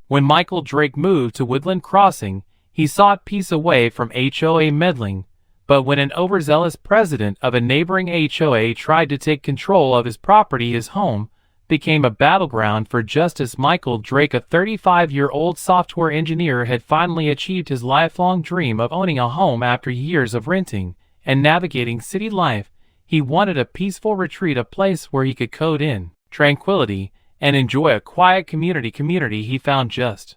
When Michael Drake moved to Woodland Crossing, he sought peace away from HOA meddling, but when an overzealous president of a neighboring HOA tried to take control of his property, his home became a battleground for justice. Michael Drake, a 35-year-old software engineer, had finally achieved his lifelong dream of owning a home after years of renting and navigating city life. He wanted a peaceful retreat, a place where he could code in tranquility and enjoy a quiet community. He found just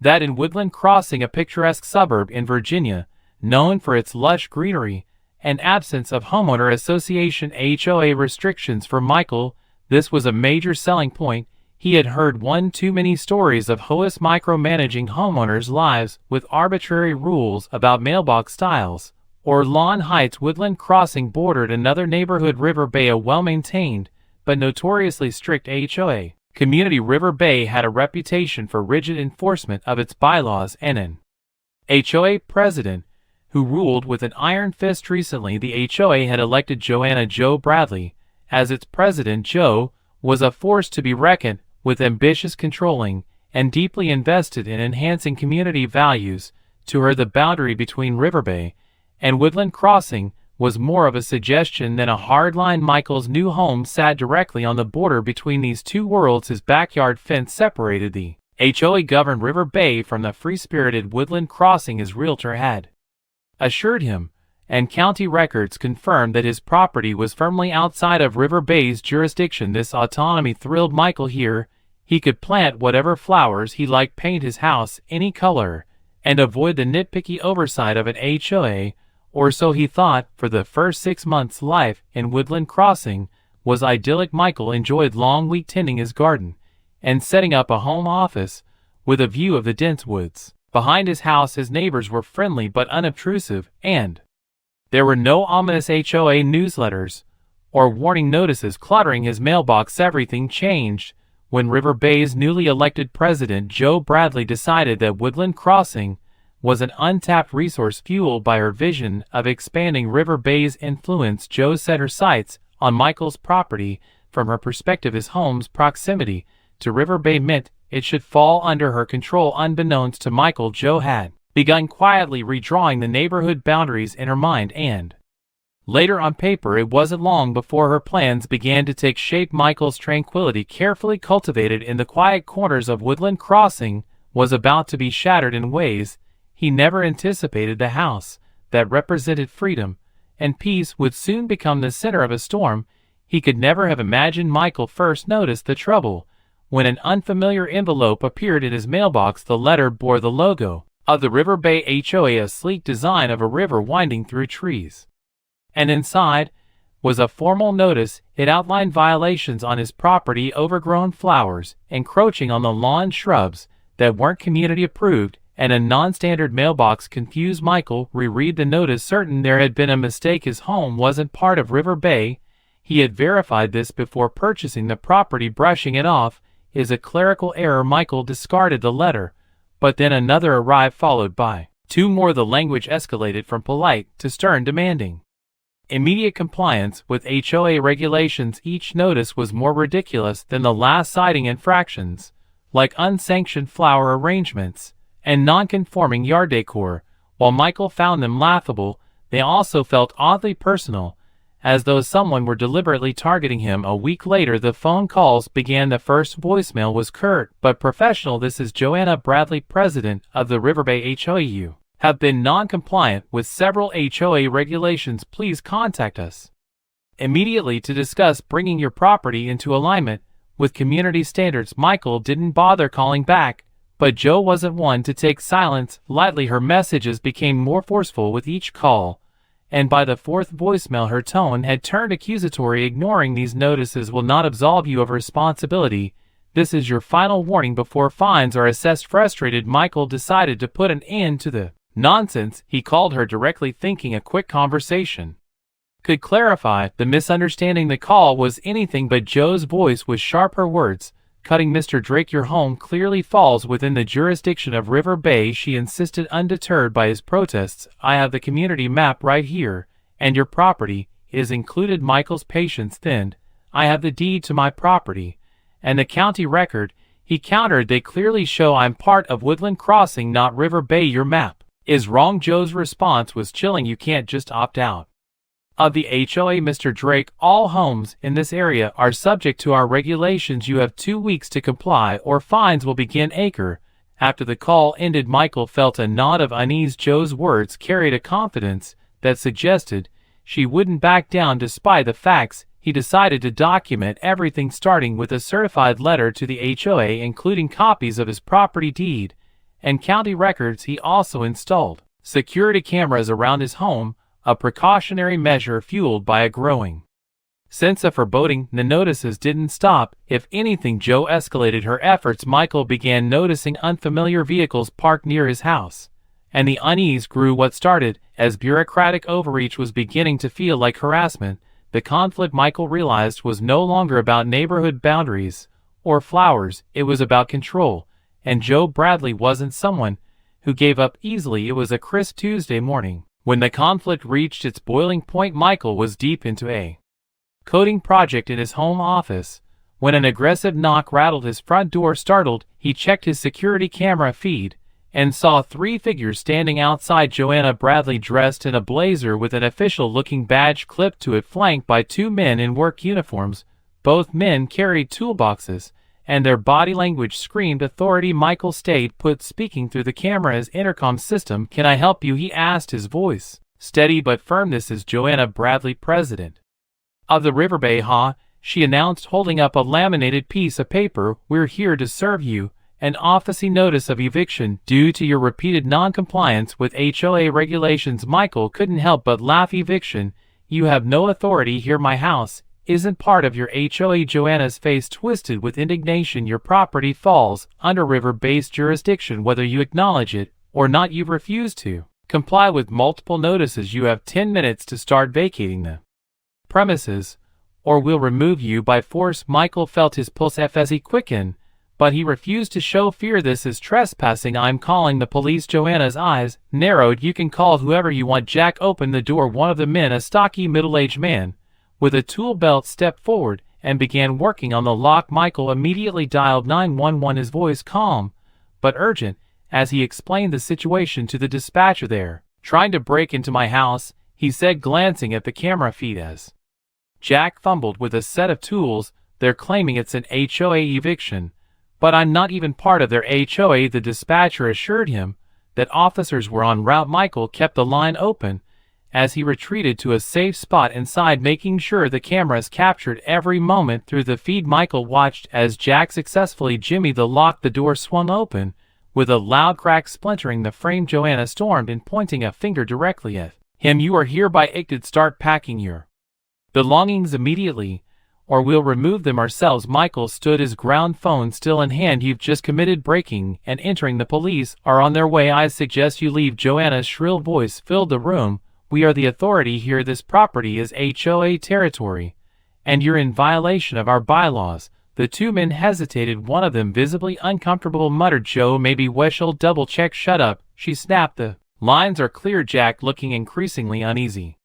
that in Woodland Crossing, a picturesque suburb in Virginia, known for its lush greenery and absence of homeowner association HOA restrictions. For Michael, this was a major selling point. He had heard one too many stories of HOAs micromanaging homeowners' lives with arbitrary rules about mailbox styles or lawn heights. Woodland Crossing bordered another neighborhood, River Bay, a well-maintained but notoriously strict HOA community. River Bay had a reputation for rigid enforcement of its bylaws and an HOA president who ruled with an iron fist. Recently, the HOA had elected Joanna "Jo" Bradley as its president. Jo was a force to be reckoned with, ambitious, controlling, and deeply invested in enhancing community values. To her, the boundary between River Bay and Woodland Crossing was more of a suggestion than a hard line. Michael's new home sat directly on the border between these two worlds. His backyard fence separated the HOA-governed River Bay from the free-spirited Woodland Crossing, his realtor had assured him, and county records confirmed that his property was firmly outside of River Bay's jurisdiction. This autonomy thrilled Michael. Here, he could plant whatever flowers he liked, paint his house any color, and avoid the nitpicky oversight of an HOA, or so he thought. For the first 6 months, life in Woodland Crossing was idyllic. Michael enjoyed long week tending his garden and setting up a home office with a view of the dense woods behind his house. His neighbors were friendly but unobtrusive, and there were no ominous HOA newsletters or warning notices cluttering his mailbox. Everything changed when River Bay's newly elected president, Jo Bradley, decided that Woodland Crossing was an untapped resource. Fueled by her vision of expanding River Bay's influence, Jo set her sights on Michael's property. From her perspective, his home's proximity to River Bay meant it should fall under her control. Unbeknownst to Michael, Jo had begun quietly redrawing the neighborhood boundaries in her mind, and later on paper. It wasn't long before her plans began to take shape. Michael's tranquility, carefully cultivated in the quiet corners of Woodland Crossing, was about to be shattered in ways he never anticipated. The house that represented freedom and peace would soon become the center of a storm he could never have imagined. Michael first noticed the trouble when an unfamiliar envelope appeared in his mailbox. The letter bore the logo of the River Bay HOA, a sleek design of a river winding through trees, and inside was a formal notice. It outlined violations on his property: overgrown flowers encroaching on the lawn, shrubs that weren't community approved, and a non-standard mailbox. Confused, Michael reread the notice, certain there had been a mistake. His home wasn't part of River Bay. He had verified this before purchasing the property. Brushing it off is a clerical error. Michael discarded the letter, but then another arrived, followed by 2 more. The language escalated from polite to stern, demanding immediate compliance with HOA regulations. Each notice was more ridiculous than the last, citing infractions like unsanctioned flower arrangements and non-conforming yard decor. While Michael found them laughable, they also felt oddly personal, as though someone were deliberately targeting him. A week later, the phone calls began. The first voicemail was curt but professional. "This is Joanna Bradley, president of the River Bay HOA. You have been non-compliant with several HOA regulations. Please contact us immediately to discuss bringing your property into alignment with community standards." Michael didn't bother calling back, but Jo wasn't one to take silence lightly. Her messages became more forceful with each call, and by the 4th voicemail her tone had turned accusatory. "Ignoring these notices will not absolve you of responsibility. This is your final warning before fines are assessed." Frustrated, Michael decided to put an end to the nonsense. He called her directly, thinking a quick conversation could clarify the misunderstanding. The call was anything but. Jo's voice was sharp, her words cutting. "Mr. Drake, your home clearly falls within the jurisdiction of River Bay," she insisted, undeterred by his protests. "I have the community map right here, and your property is included." Michael's patience thinned. "I have the deed to my property and the county record." He countered, "They clearly show I'm part of Woodland Crossing, not River Bay. Your map is wrong." Joe's response was chilling. "You can't just opt out of the HOA, Mr. Drake. All homes in this area are subject to our regulations. You have 2 weeks to comply or fines will begin." After the call ended, Michael felt a nod of unease. Joe's words carried a confidence that suggested she wouldn't back down despite the facts. He decided to document everything, starting with a certified letter to the HOA, including copies of his property deed and county records. He also installed security cameras around his home, a precautionary measure fueled by a growing sense of foreboding. The notices didn't stop. If anything, Joe escalated her efforts. Michael began noticing unfamiliar vehicles parked near his house, and the unease grew. What started as bureaucratic overreach was beginning to feel like harassment. The conflict, Michael realized, was no longer about neighborhood boundaries or flowers. It was about control, and Joe Bradley wasn't someone who gave up easily. It was a crisp Tuesday morning when the conflict reached its boiling point. Michael was deep into a coding project in his home office when an aggressive knock rattled his front door. Startled, he checked his security camera feed and saw 3 figures standing outside. Joanna Bradley, dressed in a blazer with an official-looking badge clipped to it, flanked by 2 men in work uniforms. Both men carried toolboxes, and their body language screamed authority. Michael stayed put, speaking through the camera's intercom system. "Can I help you?" he asked, his voice steady but firm. "This is Joanna Bradley, president of the River Bay HOA," she announced, holding up a laminated piece of paper. "We're here to serve you an office notice of eviction due to your repeated non-compliance with HOA regulations." Michael couldn't help but laugh. "Eviction? You have no authority here. My house isn't part of your HOA." Joanna's face twisted with indignation. "Your property falls under River Bay's jurisdiction. Whether you acknowledge it or not, you've refused to comply with multiple notices. You have 10 minutes to start vacating the premises, or we'll remove you by force." Michael felt his pulse as he quickened, but he refused to show fear. "This is trespassing. I'm calling the police." Joanna's eyes narrowed. "You can call whoever you want." Jack opened the door. One of the men, a stocky middle-aged man with a tool belt, stepped forward and began working on the lock. Michael immediately dialed 911, his voice calm but urgent as he explained the situation to the dispatcher. "They're trying to break into my house," he said, glancing at the camera feed as Jack fumbled with a set of tools. "They're claiming it's an HOA eviction, but I'm not even part of their HOA." The dispatcher assured him that officers were en route. Michael kept the line open as he retreated to a safe spot inside, making sure the cameras captured every moment. Through the feed, Michael watched as Jack successfully jimmied the lock. The door swung open with a loud crack, splintering the frame. Joanna stormed in, pointing a finger directly at him. "You are hereby evicted. Start packing your belongings immediately, or we'll remove them ourselves." Michael stood his ground, phone still in hand. "You've just committed breaking and entering. The police are on their way. I suggest you leave." Joanna's shrill voice filled the room. "We are the authority here. This property is HOA territory, and you're in violation of our bylaws." The 2 men hesitated, one of them visibly uncomfortable. Muttered, "Joe, maybe we should double check." "Shut up," she snapped. "The lines are clear." Jack, looking increasingly uneasy,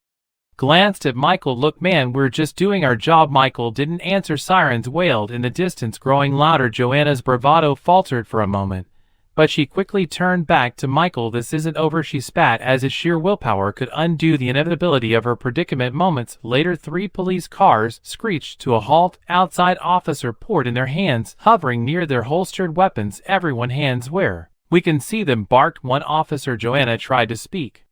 glanced at Michael. "Look, man, we're just doing our job." Michael didn't answer. Sirens wailed in the distance, growing louder. Joanna's bravado faltered for a moment, but she quickly turned back to Michael. "This isn't over," she spat, as if sheer willpower could undo the inevitability of her predicament. Moments later, 3 police cars screeched to a halt outside. Officer poured in their hands, hovering near their holstered weapons. "Everyone, hands where we can see them," barked one officer. Joanna tried to speak,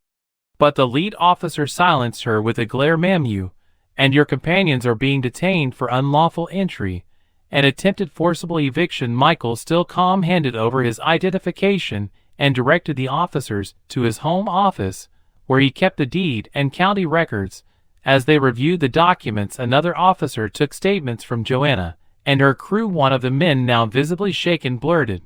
but the lead officer silenced her with a glare. "Ma'am, you and your companions are being detained for unlawful entry and attempted forcible eviction." Michael, still calm, handed over his identification and directed the officers to his home office, where he kept the deed and county records. As they reviewed the documents, another officer took statements from Joanna and her crew. One of the men, now visibly shaken, blurted,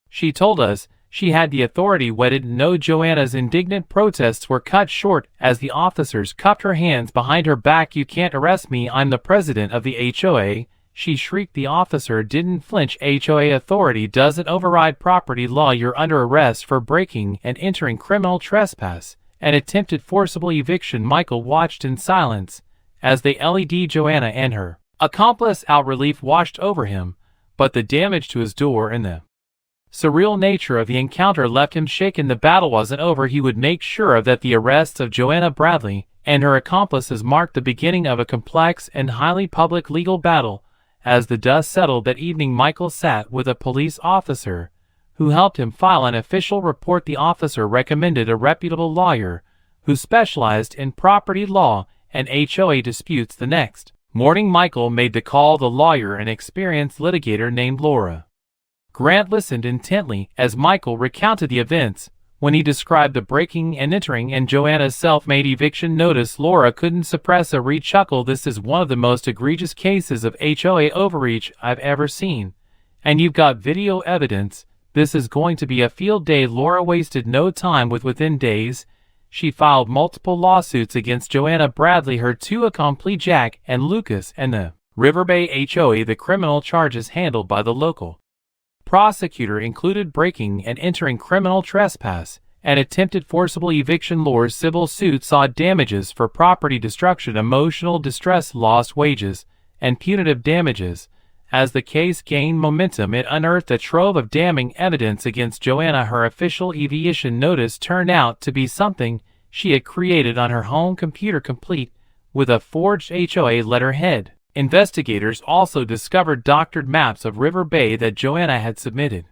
"She told us she had the authority. We didn't know." Joanna's indignant protests were cut short as the officers cupped her hands behind her back. "You can't arrest me. I'm the president of the HOA," she shrieked. The officer didn't flinch. "HOA authority doesn't override property law. You're under arrest for breaking and entering, criminal trespass, and attempted forcible eviction." Michael watched in silence as they led Joanna and her accomplice out. Relief washed over him, but the damage to his door and the surreal nature of the encounter left him shaken. The battle wasn't over. He would make sure that the arrests of Joanna Bradley and her accomplices marked the beginning of a complex and highly public legal battle. As the dust settled that evening, Michael sat with a police officer who helped him file an official report. The officer recommended a reputable lawyer who specialized in property law and HOA disputes. The next morning, Michael made the call. The lawyer, an experienced litigator named Laura Grant, listened intently as Michael recounted the events. When he described the breaking and entering and Joanna's self-made eviction notice, Laura couldn't suppress a chuckle. "This is one of the most egregious cases of HOA overreach I've ever seen. And you've got video evidence. This is going to be a field day." Laura wasted no time. Within days, she filed multiple lawsuits against Joanna Bradley, her two accomplices Jack and Lucas, and the River Bay HOA. The criminal charges handled by the local prosecutor included breaking and entering, criminal trespass, and attempted forcible eviction. Laura's civil suit sought damages for property destruction, emotional distress, lost wages, and punitive damages. As the case gained momentum, it unearthed a trove of damning evidence against Joanna. Her official eviction notice turned out to be something she had created on her home computer, complete with a forged HOA letterhead. Investigators also discovered doctored maps of River Bay that Joanna had submitted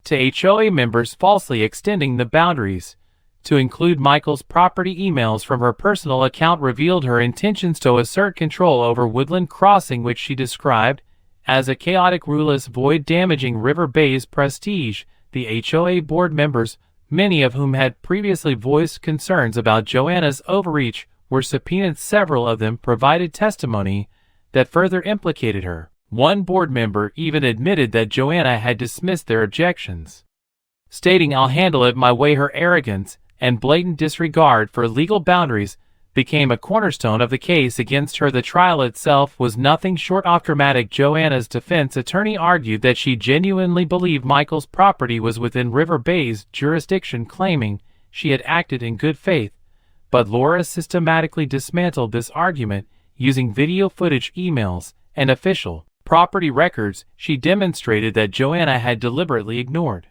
to HOA members, falsely extending the boundaries to include Michael's property. Emails from her personal account revealed her intentions to assert control over Woodland Crossing, which she described as a chaotic, ruleless void damaging River Bay's prestige. The HOA board members, many of whom had previously voiced concerns about Joanna's overreach, were subpoenaed. Several of them provided testimony that further implicated her. One board member even admitted that Joanna had dismissed their objections, stating, "I'll handle it my way." Her arrogance and blatant disregard for legal boundaries became a cornerstone of the case against her. The trial itself was nothing short of dramatic. Joanna's defense attorney argued that she genuinely believed Michael's property was within River Bay's jurisdiction, claiming she had acted in good faith. But Laura systematically dismantled this argument. Using video footage, emails, and official property records, she demonstrated that Joanna had deliberately ignored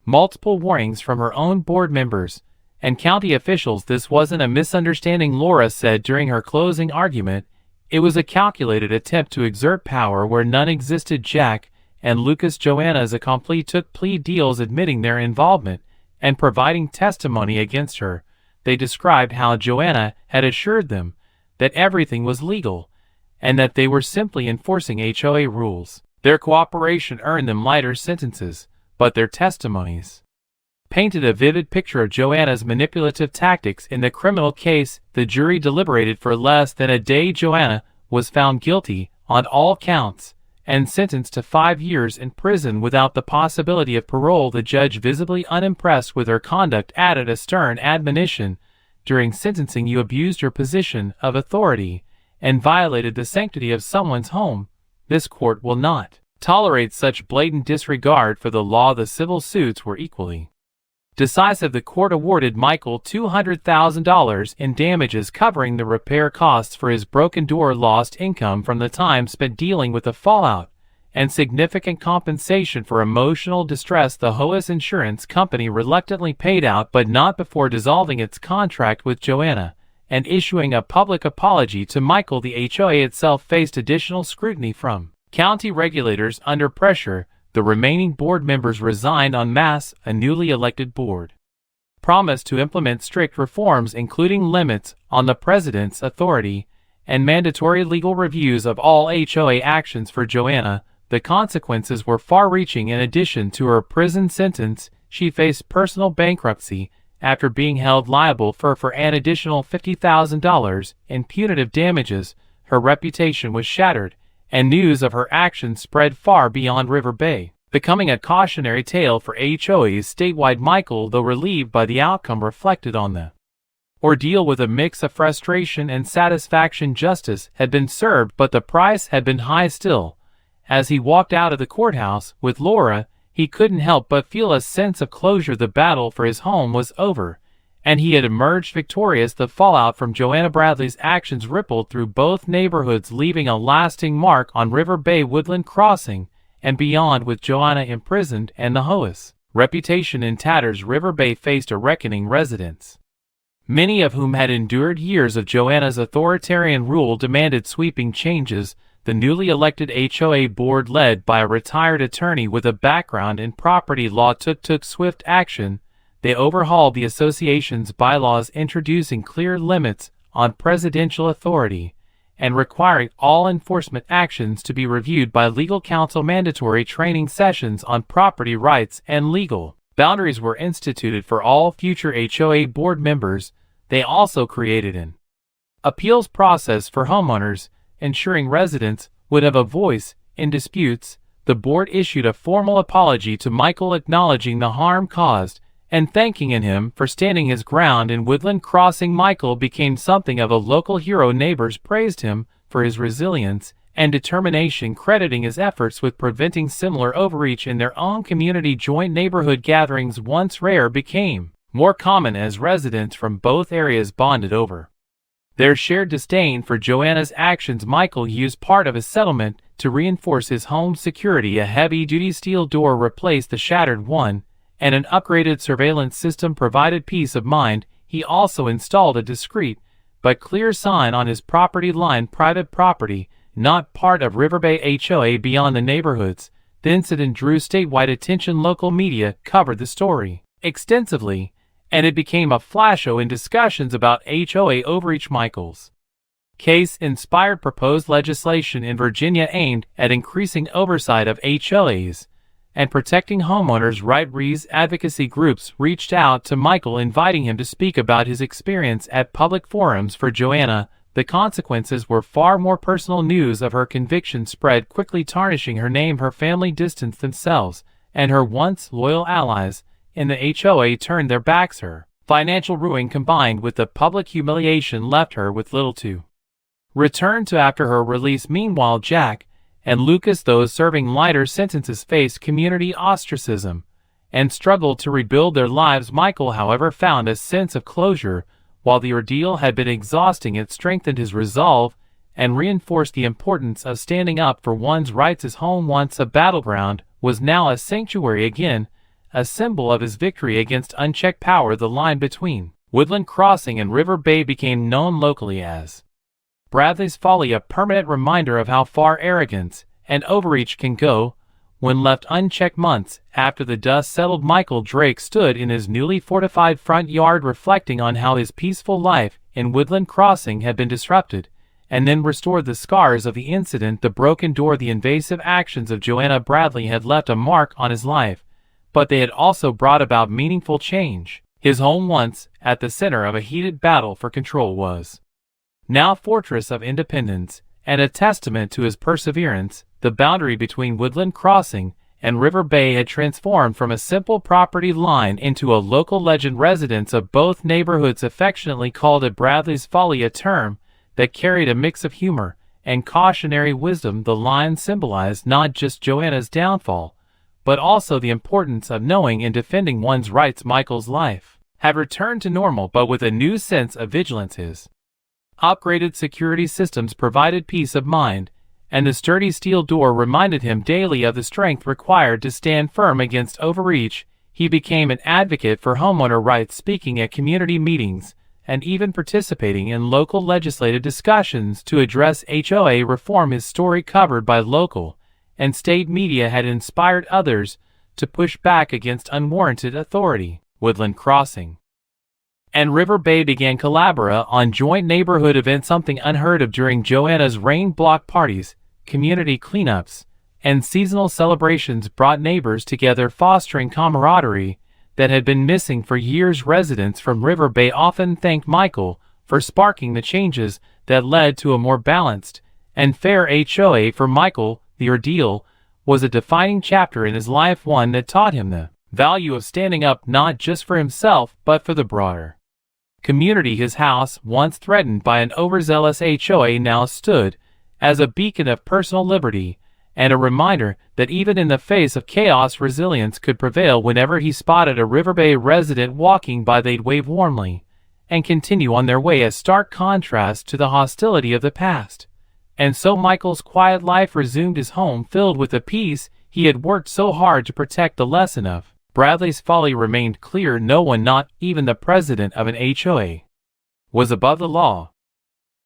multiple warnings from her own board members and county officials. "This wasn't a misunderstanding," Laura said during her closing argument. "It was a calculated attempt to exert power where none existed." Jack and Lucas, Joanna's accomplices, took plea deals admitting their involvement and providing testimony against her. They described how Joanna had assured them that everything was legal and that they were simply enforcing HOA rules. Their cooperation earned them lighter sentences, but their testimonies painted a vivid picture of Joanna's manipulative tactics in the criminal case. The jury deliberated for less than a day. Joanna was found guilty on all counts and sentenced to 5 years in prison without the possibility of parole. The judge, visibly unimpressed with her conduct, added a stern admonition during sentencing: "You abused your position of authority and violated the sanctity of someone's home. This court will not tolerate such blatant disregard for the law." The civil suits were equally decisive. The court awarded Michael $200,000 in damages, covering the repair costs for his broken door, lost income from the time spent dealing with the fallout, and significant compensation for emotional distress. The HOA's insurance company reluctantly paid out, but not before dissolving its contract with Joanna and issuing a public apology to Michael. The HOA itself faced additional scrutiny from county regulators. Under pressure, the remaining board members resigned en masse. A newly elected board promised to implement strict reforms, including limits on the president's authority and mandatory legal reviews of all HOA actions. For Joanna, the consequences were far-reaching. In addition to her prison sentence, she faced personal bankruptcy after being held liable for an additional $50,000 in punitive damages. Her reputation was shattered, and news of her actions spread far beyond River Bay, becoming a cautionary tale for HOAs statewide. Michael, though relieved by the outcome, reflected on the ordeal with a mix of frustration and satisfaction. Justice had been served, but the price had been high still. As he walked out of the courthouse with Laura, he couldn't help but feel a sense of closure. The battle for his home was over, and he had emerged victorious. The fallout from Joanna Bradley's actions rippled through both neighborhoods, leaving a lasting mark on River Bay. Woodland Crossing, and beyond, with Joanna imprisoned and the HOA's reputation in tatters. River Bay faced a reckoning. Residents, many of whom had endured years of Joanna's authoritarian rule, demanded sweeping changes. The newly elected HOA board, led by a retired attorney with a background in property law, took swift action. They overhauled the association's bylaws, introducing clear limits on presidential authority and requiring all enforcement actions to be reviewed by legal counsel. Mandatory training sessions on property rights and legal boundaries were instituted for all future HOA board members. They also created an appeals process for homeowners, ensuring residents would have a voice in disputes. The board issued a formal apology to Michael, acknowledging the harm caused and thanking him for standing his ground in Woodland Crossing. Michael became something of a local hero. Neighbors praised him for his resilience and determination, crediting his efforts with preventing similar overreach in their own community. Joint neighborhood gatherings, once rare, became more common as residents from both areas bonded over their shared disdain for Joanna's actions. Michael used part of his settlement to reinforce his home's security. A heavy-duty steel door replaced the shattered one, and an upgraded surveillance system provided peace of mind. He also installed a discreet but clear sign on his property line: private property, not part of River Bay HOA. Beyond the neighborhoods, the incident drew statewide attention. Local media covered the story extensively, and it became a flash show in discussions about HOA overreach. Michael's case inspired proposed legislation in Virginia aimed at increasing oversight of HOAs and protecting homeowners' rights. Advocacy groups reached out to Michael, inviting him to speak about his experience at public forums. For Joanna, the consequences were far more personal. News of her conviction spread quickly, tarnishing her name. Her family distanced themselves, and her once loyal allies in the HOA turned their backs. Her financial ruin, combined with the public humiliation, left her with little to return to after her release. Meanwhile, Jack and Lucas, those serving lighter sentences, faced community ostracism and struggled to rebuild their lives. Michael, however, found a sense of closure. While the ordeal had been exhausting, it strengthened his resolve and reinforced the importance of standing up for one's rights. His home, once a battleground, was now a sanctuary again, a symbol of his victory against unchecked power. The line between Woodland Crossing and River Bay became known locally as Bradley's Folly, a permanent reminder of how far arrogance and overreach can go when left unchecked. Months after the dust settled, Michael Drake stood in his newly fortified front yard, reflecting on how his peaceful life in Woodland Crossing had been disrupted and then restored. The scars of the incident, the broken door, the invasive actions of Joanna Bradley had left a mark on his life, but they had also brought about meaningful change. His home, once at the center of a heated battle for control, was now a fortress of independence and a testament to his perseverance. The boundary between Woodland Crossing and River Bay had transformed from a simple property line into a local legend. Residents of both neighborhoods affectionately called it Bradley's Folly, a term that carried a mix of humor and cautionary wisdom. The line symbolized not just Joanna's downfall, but also the importance of knowing and defending one's rights. Michael's life had returned to normal, but with a new sense of vigilance. His upgraded security systems provided peace of mind, and the sturdy steel door reminded him daily of the strength required to stand firm against overreach. He became an advocate for homeowner rights, speaking at community meetings and even participating in local legislative discussions to address HOA reform. His story, covered by local and state media, had inspired others to push back against unwarranted authority. Woodland Crossing and River Bay began collaborating on joint neighborhood events, something unheard of during Joanna's reign. Block parties, community cleanups, and seasonal celebrations brought neighbors together, fostering camaraderie that had been missing for years. Residents from River Bay often thanked Michael for sparking the changes that led to a more balanced and fair HOA. For Michael, the ordeal was a defining chapter in his life, one that taught him the value of standing up not just for himself but for the broader community. His house, once threatened by an overzealous HOA, now stood as a beacon of personal liberty and a reminder that even in the face of chaos, resilience could prevail. Whenever he spotted a River Bay resident walking by, they'd wave warmly and continue on their way, a stark contrast to the hostility of the past. And so Michael's quiet life resumed, his home filled with the peace he had worked so hard to protect the lesson of Bradley's folly remained clear. No one, not even the president of an HOA, was above the law.